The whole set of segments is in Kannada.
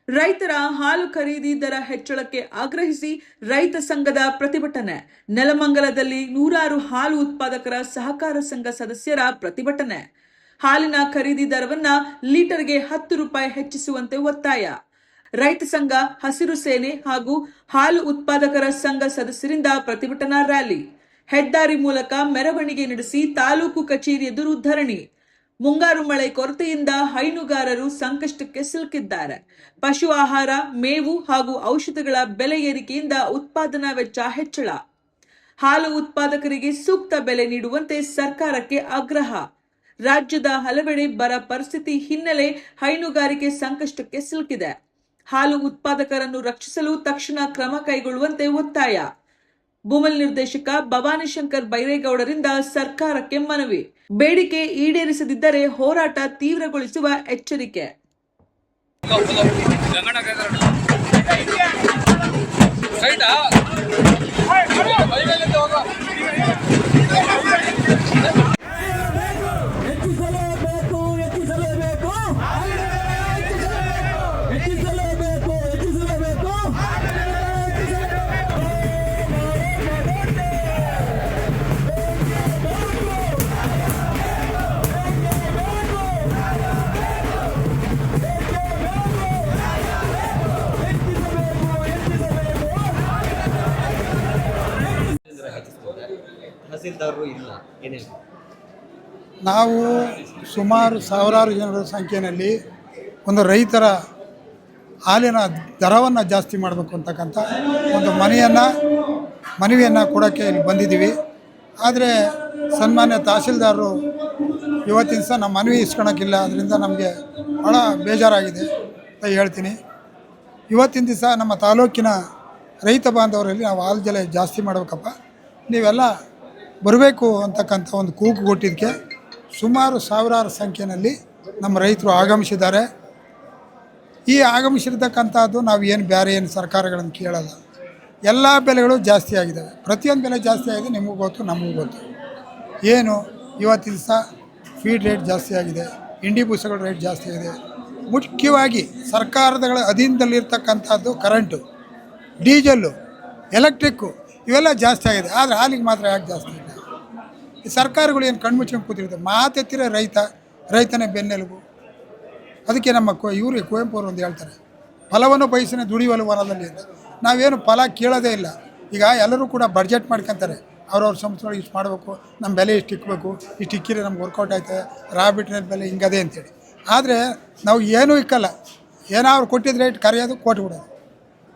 ರೈತರ ಹಾಲು ಖರೀದಿ ದರ ಹೆಚ್ಚಳಕ್ಕೆ ಆಗ್ರಹಿಸಿ ರೈತ ಸಂಘದ ಪ್ರತಿಭಟನೆ. ನೆಲಮಂಗಲದಲ್ಲಿ ನೂರಾರು ಹಾಲು ಉತ್ಪಾದಕರ ಸಹಕಾರ ಸಂಘ ಸದಸ್ಯರ ಪ್ರತಿಭಟನೆ. ಹಾಲಿನ ಖರೀದಿ ದರವನ್ನ ಲೀಟರ್ಗೆ 10 ರೂಪಾಯಿ ಹೆಚ್ಚಿಸುವಂತೆ ಒತ್ತಾಯ. ರೈತ ಸಂಘ, ಹಸಿರು ಸೇನೆ ಹಾಗೂ ಹಾಲು ಉತ್ಪಾದಕರ ಸಂಘ ಸದಸ್ಯರಿಂದ ಪ್ರತಿಭಟನಾ ರ್ಯಾಲಿ. ಹೆದ್ದಾರಿ ಮೂಲಕ ಮೆರವಣಿಗೆ ನಡೆಸಿ ತಾಲೂಕು ಕಚೇರಿ ಎದುರು ಧರಣಿ. ಮುಂಗಾರು ಮಳೆ ಕೊರತೆಯಿಂದ ಹೈನುಗಾರರು ಸಂಕಷ್ಟಕ್ಕೆ ಸಿಲುಕಿದ್ದಾರೆ. ಪಶು ಆಹಾರ, ಮೇವು ಹಾಗೂ ಔಷಧಗಳ ಬೆಲೆ ಏರಿಕೆಯಿಂದ ಉತ್ಪಾದನಾ ವೆಚ್ಚ ಹೆಚ್ಚಳ. ಹಾಲು ಉತ್ಪಾದಕರಿಗೆ ಸೂಕ್ತ ಬೆಲೆ ನೀಡುವಂತೆ ಸರ್ಕಾರಕ್ಕೆ ಆಗ್ರಹ. ರಾಜ್ಯದ ಹಲವೆಡೆ ಬರ ಪರಿಸ್ಥಿತಿ ಹಿನ್ನೆಲೆ ಹೈನುಗಾರಿಕೆ ಸಂಕಷ್ಟಕ್ಕೆ ಸಿಲುಕಿದೆ. ಹಾಲು ಉತ್ಪಾದಕರನ್ನು ರಕ್ಷಿಸಲು ತಕ್ಷಣ ಕ್ರಮ ಕೈಗೊಳ್ಳುವಂತೆ ಒತ್ತಾಯ. ಬುಮಲ್ ನಿರ್ದೇಶಕ ಭವಾನಿಶಂಕರ್ ಬೈರೇಗೌಡರಿಂದ ಸರ್ಕಾರಕ್ಕೆ ಮನವಿ. ಬೇಡಿಕೆ ಈಡೇರಿಸದಿದ್ದರೆ ಹೋರಾಟ ತೀವ್ರಗೊಳಿಸುವ ಎಚ್ಚರಿಕೆ. ತಹಸೀಲ್ದಾರರು ಇಲ್ಲ ಏನೇನು ನಾವು ಸುಮಾರು ಸಾವಿರಾರು ಜನರ ಸಂಖ್ಯೆಯಲ್ಲಿ ಒಂದು ರೈತರ ಹಾಲಿನ ದರವನ್ನು ಜಾಸ್ತಿ ಮಾಡಬೇಕು ಅಂತಕ್ಕಂಥ ಒಂದು ಮನವಿಯನ್ನು ಕೊಡೋಕ್ಕೆ ಇಲ್ಲಿ ಬಂದಿದ್ದೀವಿ. ಆದರೆ ಸನ್ಮಾನ್ಯ ತಹಸೀಲ್ದಾರರು ಇವತ್ತಿನ ಸಹ ನಮ್ಮ ಮನವಿ ಇಸ್ಕೊಳಕ್ಕಿಲ್ಲ. ಅದರಿಂದ ನಮಗೆ ಭಾಳ ಬೇಜಾರಾಗಿದೆ ಅಂತ ಹೇಳ್ತೀನಿ. ಇವತ್ತಿನ ದಿವಸ ನಮ್ಮ ತಾಲೂಕಿನ ರೈತ ಬಾಂಧವರಲ್ಲಿ ನಾವು ಹಾಲು ಜಲ ಜಾಸ್ತಿ ಮಾಡಬೇಕಪ್ಪ, ನೀವೆಲ್ಲ ಬರಬೇಕು ಅಂತಕ್ಕಂಥ ಒಂದು ಕೂಗು ಕೊಟ್ಟಿದ್ದಕ್ಕೆ ಸುಮಾರು ಸಾವಿರಾರು ಸಂಖ್ಯೆಯಲ್ಲಿ ನಮ್ಮ ರೈತರು ಆಗಮಿಸಿದ್ದಾರೆ. ಈ ಆಗಮಿಸಿರ್ತಕ್ಕಂಥದ್ದು ನಾವು ಬೇರೆ ಏನು ಸರ್ಕಾರಗಳನ್ನು ಕೇಳಲ್ಲ. ಎಲ್ಲ ಬೆಲೆಗಳು ಜಾಸ್ತಿ ಆಗಿದ್ದಾವೆ. ಪ್ರತಿಯೊಂದು ಬೆಲೆ ಜಾಸ್ತಿ ಆಗಿದೆ, ನಿಮಗೂ ಗೊತ್ತು, ನಮಗೂ ಗೊತ್ತು. ಏನು ಇವತ್ತಿನ ದಿವಸ ಫೀಡ್ ರೇಟ್ ಜಾಸ್ತಿ ಆಗಿದೆ, ಇಂಡಿ ಬೂಸಗಳ ರೇಟ್ ಜಾಸ್ತಿ ಆಗಿದೆ. ಮುಖ್ಯವಾಗಿ ಸರ್ಕಾರಗಳ ಅಧೀನದಲ್ಲಿರ್ತಕ್ಕಂಥದ್ದು ಕರೆಂಟು, ಡೀಸೆಲ್ಲು, ಎಲೆಕ್ಟ್ರಿಕ್ಕು ಇವೆಲ್ಲ ಜಾಸ್ತಿ ಆಗಿದೆ. ಆದರೆ ಹಾಲಿಗೆ ಮಾತ್ರ ಯಾಕೆ ಜಾಸ್ತಿ ಇಲ್ಲ? ಈ ಸರ್ಕಾರಗಳು ಏನು ಕಣ್ಮುಚ್ಕೊಂಡು ಕೂತಿರುತ್ತೆ? ಮಾತೆತ್ತಿರ ರೈತನೇ ಬೆನ್ನೆಲುಬು. ಅದಕ್ಕೆ ನಮ್ಮ ಕುವೆಂಪು ಅವರು ಒಂದು ಹೇಳ್ತಾರೆ, ಫಲವನ್ನು ಬಯಸನೆ ದುಡಿಯುವಲು ವನದಲ್ಲಿ ಅಂತ. ನಾವೇನು ಫಲ ಕೇಳೋದೇ ಇಲ್ಲ. ಈಗ ಎಲ್ಲರೂ ಕೂಡ ಬಡ್ಜೆಟ್ ಮಾಡ್ಕೊತಾರೆ, ಅವ್ರವ್ರ ಸಂಸ್ಥೆಗಳಿಗೆ ಇಷ್ಟು ಮಾಡಬೇಕು, ನಮ್ಮ ಬೆಲೆ ಇಷ್ಟು ಇಕ್ಕಬೇಕು, ಇಷ್ಟು ಇಕ್ಕಿದ್ರೆ ನಮ್ಗೆ ವರ್ಕೌಟ್ ಆಯ್ತದೆ, ರಾ ಬಿಟ್ರೆ ಬೆಲೆ ಹಿಂಗದೆ ಅಂತೇಳಿ. ಆದರೆ ನಾವು ಏನೂ ಇಕ್ಕಲ್ಲ. ಏನೋ ಅವ್ರು ಕೊಟ್ಟಿದ್ದ ರೇಟ್ ಕರೆಯೋದು, ಕೊಟ್ಬಿಡೋದು.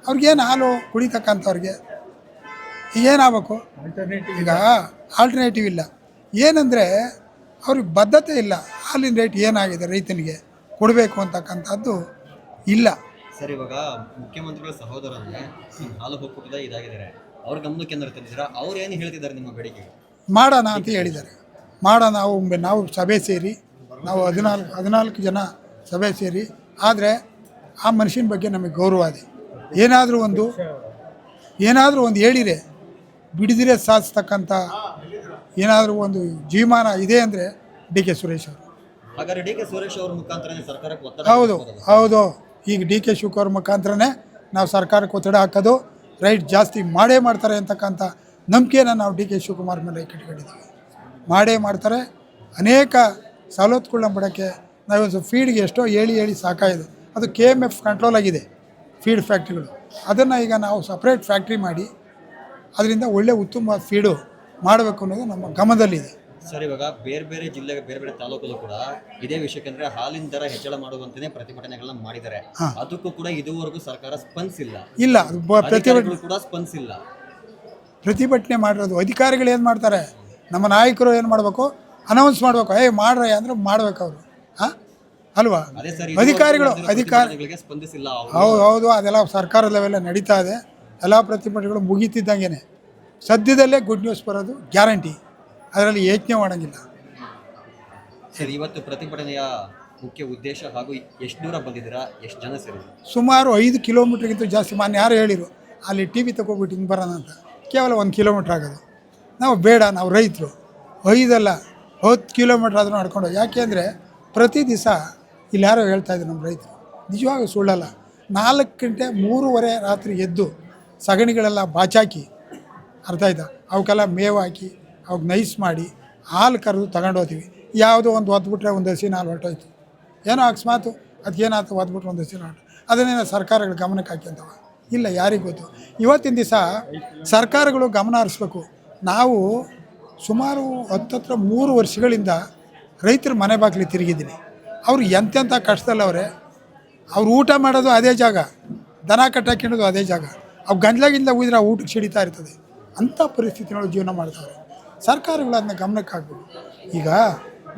ಅವ್ರಿಗೇನು ಹಾಲು ಕುಡಿತಕ್ಕಂಥವ್ರಿಗೆ ಏನಾಗಬೇಕು? ಈಗ ಆಲ್ಟರ್ನೇಟಿವ್ ಇಲ್ಲ. ಏನಂದರೆ ಅವ್ರಿಗೆ ಬದ್ಧತೆ ಇಲ್ಲ. ಹಾಲಿನ ರೇಟ್ ಏನಾಗಿದೆ ರೈತನಿಗೆ ಕೊಡಬೇಕು ಅಂತಕ್ಕಂಥದ್ದು ಇಲ್ಲ. ಸರ್, ಇವಾಗ ಮುಖ್ಯಮಂತ್ರಿಗಳ ಸಹೋದರನೇ ಹಾಲು ಒಕ್ಕೂಟದ ಇದಾಗಿದ್ದಾರೆ, ಅವ್ರ ಗಮನಕ್ಕೆ ತಂದಿದ್ದೀರಾ? ಅವ್ರು ಏನು ಹೇಳ್ತಿದ್ದಾರೆ ನಿಮ್ಮ ಬೇಡಿಕೆ? ಮಾಡೋಣ ಅಂತ ಹೇಳಿದ್ದಾರೆ. ಮಾಡೋಣ, ನಾವು ಸಭೆ ಸೇರಿ, ನಾವು 14 ಜನ ಸಭೆ ಸೇರಿ. ಆದರೆ ಆ ಮನುಷ್ಯನ ಬಗ್ಗೆ ನಮಗೆ ಗೌರವ ಇದೆ. ಏನಾದರೂ ಒಂದು ಹೇಳಿರೆ ಬಿಡಿದಿರೆ ಸಾಧಿಸ್ತಕ್ಕಂಥ ಏನಾದರೂ ಒಂದು ಜೀವಮಾನ ಇದೆ ಅಂದರೆ ಡಿ ಕೆ ಸುರೇಶ್ ಅವರು. ಹಾಗಾದ್ರೆ ಡಿ ಕೆ ಸುರೇಶ್ ಅವ್ರ ಮುಖಾಂತರನೇ ಸರ್ಕಾರಕ್ಕೆ ಒತ್ತಡ? ಹೌದು. ಈಗ ಡಿ ಕೆ ಶಿವಕುಮಾರ್ ಮುಖಾಂತರನೇ ನಾವು ಸರ್ಕಾರಕ್ಕೆ ಒತ್ತಡ ಹಾಕೋದು. ರೈಟ್ ಜಾಸ್ತಿ ಮಾಡೇ ಮಾಡ್ತಾರೆ ಅಂತಕ್ಕಂಥ ನಂಬಿಕೆಯನ್ನು ನಾವು ಡಿ ಕೆ ಶಿವಕುಮಾರ್ ಮೇಲೆ ಕಟ್ಕೊಂಡಿದ್ದೀವಿ. ಮಾಡೇ ಮಾಡ್ತಾರೆ. ಅನೇಕ ಸವಲತ್ತುಗಳನ್ನ ಪಡೋಕ್ಕೆ ನಾವು ಫೀಡ್ಗೆ ಎಷ್ಟೋ ಹೇಳಿ ಸಾಕಾಗಿದೆ. ಅದು KMF ಕಂಟ್ರೋಲ್ ಆಗಿದೆ, ಫೀಡ್ ಫ್ಯಾಕ್ಟ್ರಿಗಳು. ಅದನ್ನು ಈಗ ನಾವು ಸಪ್ರೇಟ್ ಫ್ಯಾಕ್ಟ್ರಿ ಮಾಡಿ ಅದರಿಂದ ಒಳ್ಳೆ ಉತ್ತಮ ಫೀಡು ಮಾಡಬೇಕು ಅನ್ನೋದು ನಮ್ಮ ಗಮನದಲ್ಲಿದೆ. ಸರ್, ಇವಾಗ ಬೇರೆ ಜಿಲ್ಲೆಗೆ ಬೇರೆ ತಾಲೂಕಲ್ಲೂ ಕೂಡ ಇದೇ ವಿಷಯಕ್ಕೆ ಹಾಲಿನ ದರ ಹೆಚ್ಚಳ ಮಾಡುವಂತೆ ಪ್ರತಿಭಟನೆಗಳನ್ನ ಮಾಡಿದ್ದಾರೆ. ಅದಕ್ಕೂ ಕೂಡ ಇದುವರೆಗೂ ಸರ್ಕಾರ ಸ್ಪಂದಿಸಿಲ್ಲ. ಪ್ರತಿಭಟನೆ ಮಾಡಿರೋದು ಅಧಿಕಾರಿಗಳು ಏನು ಮಾಡ್ತಾರೆ? ನಮ್ಮ ನಾಯಕರು ಏನು ಮಾಡಬೇಕು? ಅನೌನ್ಸ್ ಮಾಡಬೇಕು, ಮಾಡ್ರೆ ಅಂದರೆ ಮಾಡ್ಬೇಕು ಅವರು, ಅಲ್ವಾ? ಅಧಿಕಾರಿಗಳು ಸ್ಪಂದಿಸಿಲ್ಲ. ಹೌದು. ಅದೆಲ್ಲ ಸರ್ಕಾರದ ಲೆವೆಲ್ಲ ನಡೀತಾ ಇದೆ. ಎಲ್ಲ ಪ್ರತಿಭಟನೆಗಳು ಮುಗೀತಿದ್ದಂಗೆ ಸದ್ಯದಲ್ಲೇ ಗುಡ್ ನ್ಯೂಸ್ ಬರೋದು ಗ್ಯಾರಂಟಿ. ಅದರಲ್ಲಿ ಯೋಚನೆ ಮಾಡೋಂಗಿಲ್ಲ. ಸರ್, ಇವತ್ತು ಪ್ರತಿಭಟನೆಯ ಮುಖ್ಯ ಉದ್ದೇಶ ಹಾಗೂ ಎಷ್ಟು ದೂರ ಬಂದಿದ್ದೀರಾ? ಎಷ್ಟು ಜನ ಸೇರಿದ್ರು? ಸುಮಾರು 5 ಕಿಲೋಮೀಟ್ರಿಗಿಂತ ಜಾಸ್ತಿ. ಯಾರು ಹೇಳಿರು ಅಲ್ಲಿ TV ತಗೋಬಿಟ್ಟು ಹಿಂಗೆ ಬರೋಣ ಅಂತ? ಕೇವಲ 1 ಕಿಲೋಮೀಟ್ರ್ ಆಗೋದು. ನಾವು ಬೇಡ, ನಾವು ರೈತರು 5 ಅಲ್ಲ 10 ಕಿಲೋಮೀಟ್ರ್ ಆದರೂ ನಡ್ಕೊಂಡು. ಯಾಕೆ ಅಂದರೆ ಪ್ರತಿ ದಿವಸ ಇಲ್ಲಿ ಯಾರೋ ಹೇಳ್ತಾಯಿದ್ರು ನಮ್ಮ ರೈತರು, ನಿಜವಾಗೂ ಸುಳ್ಳಲ್ಲ, 4 ಗಂಟೆ 3:30 ರಾತ್ರಿ ಎದ್ದು ಸಗಣಿಗಳೆಲ್ಲ ಬಾಚಾಕಿ, ಅರ್ಥ ಆಯ್ತಾ, ಅವಕ್ಕೆಲ್ಲ ಮೇವು ಹಾಕಿ ಅವಕ್ಕೆ ನೈಸ್ ಮಾಡಿ ಹಾಲು ಕರೆದು ತಗೊಂಡು ಹೋಗ್ತೀವಿ. ಯಾವುದೋ ಒಂದು ಒದ್ಬಿಟ್ರೆ ಒಂದು ಹಸಿನ ಹಾಲು ಹೊರಟೋಯ್ತು, ಏನೋ ಅಕಸ್ಮಾತು ಅದಕ್ಕೇನಾಯ್ತು ಒದ್ಬಿಟ್ರೆ ಒಂದು ಹಸಿನ ಹಾಲು, ಅದನ್ನೇನೋ ಸರ್ಕಾರಗಳು ಗಮನಕ್ಕೆ ಹಾಕ್ಯಂತವ ಇಲ್ಲ, ಯಾರಿಗೆ ಗೊತ್ತು. ಇವತ್ತಿನ ದಿವಸ ಸರ್ಕಾರಗಳು ಗಮನ ಹರಿಸ್ಬೇಕು. ನಾವು ಸುಮಾರು 3 ವರ್ಷಗಳಿಂದ ರೈತರ ಮನೆ ಬಾಗಿಲು ತಿರುಗಿದ್ದೀನಿ. ಅವರು ಎಂತೆಂಥ ಕಷ್ಟದಲ್ಲವ್ರೆ. ಅವ್ರು ಊಟ ಮಾಡೋದು ಅದೇ ಜಾಗ, ದನ ಕಟ್ಟಾಕಿಡೋದು ಅದೇ ಜಾಗ, ಅವು ಗಂಜಲಾಗಿಂದ ಊದಿದ್ರೆ ಆ ಊಟಕ್ಕೆ ಸಿಡಿತಾ ಇರ್ತದೆ. ಅಂಥ ಪರಿಸ್ಥಿತಿನೊಳಗೆ ಜೀವನ ಮಾಡ್ತಾರೆ. ಸರ್ಕಾರಗಳು ಅದನ್ನ ಗಮನಕ್ಕೆ ಹಾಕ್ಬೇಕು. ಈಗ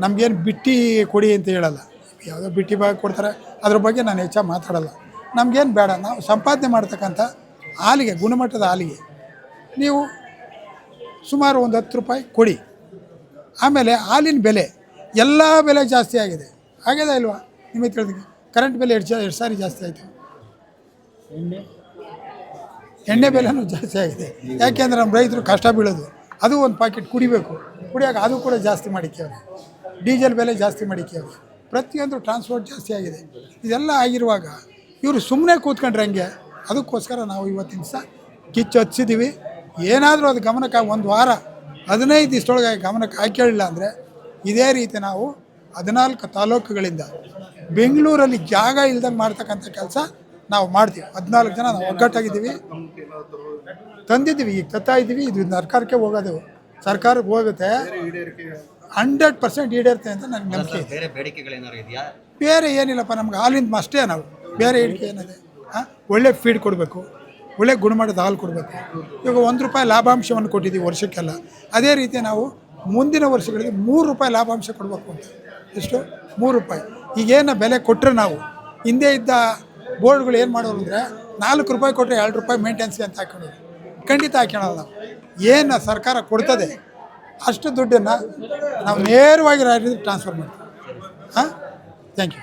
ನಮಗೇನು ಬಿಟ್ಟು ಕೊಡಿ ಅಂತ ಹೇಳಲ್ಲ, ಯಾವುದೋ ಬಿಟ್ಟು ಭಾಗ ಕೊಡ್ತಾರೆ, ಅದ್ರ ಬಗ್ಗೆ ನಾನು ಹೆಚ್ಚಾಗಿ ಮಾತಾಡಲ್ಲ. ನಮಗೇನು ಬೇಡ, ನಾವು ಸಂಪಾದನೆ ಮಾಡ್ತಕ್ಕಂಥ ಹಾಲಿಗೆ, ಗುಣಮಟ್ಟದ ಹಾಲಿಗೆ ನೀವು ಸುಮಾರು ಒಂದು 10 ರೂಪಾಯಿ ಕೊಡಿ. ಆಮೇಲೆ ಹಾಲಿನ ಬೆಲೆ, ಎಲ್ಲ ಬೆಲೆ ಜಾಸ್ತಿ ಆಗಿದೆ. ಆಗಿದೆ ಇಲ್ವಾ? ನಿಮಗೆ ತಿಳಿದಿದೆ, ಕರೆಂಟ್ ಬೆಲೆ 2 ಸಾರಿ ಜಾಸ್ತಿ ಆಯಿತು, ಎಣ್ಣೆ ಬೆಲೆನೂ ಜಾಸ್ತಿ ಆಗಿದೆ. ಯಾಕೆಂದರೆ ನಮ್ಮ ರೈತರು ಕಷ್ಟ ಬೀಳೋದು, ಅದು ಒಂದು ಪ್ಯಾಕೆಟ್ ಕುಡಿಬೇಕು, ಕುಡಿಯೋಕೆ ಅದು ಕೂಡ ಜಾಸ್ತಿ ಮಾಡಿಕ್ಯವ್ರೆ. ಡೀಸೆಲ್ ಬೆಲೆ ಜಾಸ್ತಿ ಮಾಡಿಕ್ಯವ್ರೆ, ಪ್ರತಿಯೊಂದು ಟ್ರಾನ್ಸ್ಪೋರ್ಟ್ ಜಾಸ್ತಿ ಆಗಿದೆ. ಇದೆಲ್ಲ ಆಗಿರುವಾಗ ಇವರು ಸುಮ್ಮನೆ ಕೂತ್ಕೊಂಡ್ರೆ ಹಂಗೆ. ಅದಕ್ಕೋಸ್ಕರ ನಾವು ಇವತ್ತಿನ ದಿವಸ ಕಿಚ್ಚು ಹಚ್ಚಿದ್ದೀವಿ. ಏನಾದರೂ ಅದು ಗಮನಕ್ಕೆ ಒಂದು ವಾರ 15 ದಿವಸದೊಳಗೆ ಗಮನಕ್ಕೆ ಹಾಕಿಲ್ಲ ಅಂದರೆ ಇದೇ ರೀತಿ ನಾವು 14 ತಾಲೂಕುಗಳಿಂದ ಬೆಂಗಳೂರಲ್ಲಿ ಜಾಗ ಇಲ್ದಂಗೆ ಮಾಡ್ತಕ್ಕಂಥ ಕೆಲಸ ನಾವು ಮಾಡ್ತೀವಿ. 14 ಜನ ನಾವು ಒಗ್ಗಟ್ಟಾಗಿದ್ದೀವಿ, ತಂದಿದ್ದೀವಿ, ಈಗ ತತ್ತಾ ಇದ್ದೀವಿ. ಇದು ಸರ್ಕಾರಕ್ಕೆ ಹೋಗೋದು, ಸರ್ಕಾರಕ್ಕೆ ಹೋಗುತ್ತೆ, 100% ಈಡೇರುತ್ತೆ ಅಂತ ನನಗೆ ನಂಬಿಕೆ ಇದೆ. ಬೇರೆ ಬೇಡಿಕೆಗಳೇನಾದ್ರು ಇದೆಯಾ? ಬೇರೆ ಏನಿಲ್ಲಪ್ಪ, ನಮ್ಗೆ ಹಾಲಿಂದ ಅಷ್ಟೇ. ನಾವು ಬೇರೆ ಹೇಳಿಕೆ ಏನಿದೆ, ಒಳ್ಳೆ ಫೀಡ್ ಕೊಡಬೇಕು, ಒಳ್ಳೆ ಗುಣಮಟ್ಟದ ಹಾಲು ಕೊಡಬೇಕು. ಇವಾಗ 1 ರೂಪಾಯಿ ಲಾಭಾಂಶವನ್ನು ಕೊಟ್ಟಿದ್ದೀವಿ ವರ್ಷಕ್ಕೆಲ್ಲ. ಅದೇ ರೀತಿ ನಾವು ಮುಂದಿನ ವರ್ಷಗಳಿಗೆ 3 ರೂಪಾಯಿ ಲಾಭಾಂಶ ಕೊಡಬೇಕು ಅಂತ. ಎಷ್ಟು? 3 ರೂಪಾಯಿ. ಈಗೇನು ಬೆಲೆ ಕೊಟ್ಟರೆ ನಾವು ಹಿಂದೆ ಇದ್ದ ಬೋರ್ಡ್ಗಳು ಏನು ಮಾಡೋರು ಅಂದರೆ 4 ರೂಪಾಯಿ ಕೊಟ್ಟರೆ 2 ರೂಪಾಯಿ ಮೇಂಟೆನ್ಸ್ಗೆ ಅಂತ ಹಾಕೊಳ್ಳೋದು. ಖಂಡಿತ ಹಾಕೊಳ್ಳೋದು. ನಾವು ಏನು ಸರ್ಕಾರ ಕೊಡ್ತದೆ ಅಷ್ಟು ದುಡ್ಡನ್ನು ನಾವು ನೇರವಾಗಿ ರೈತರಿಗೆ ಟ್ರಾನ್ಸ್ಫರ್ ಮಾಡ್ತೀವಿ. Thank you.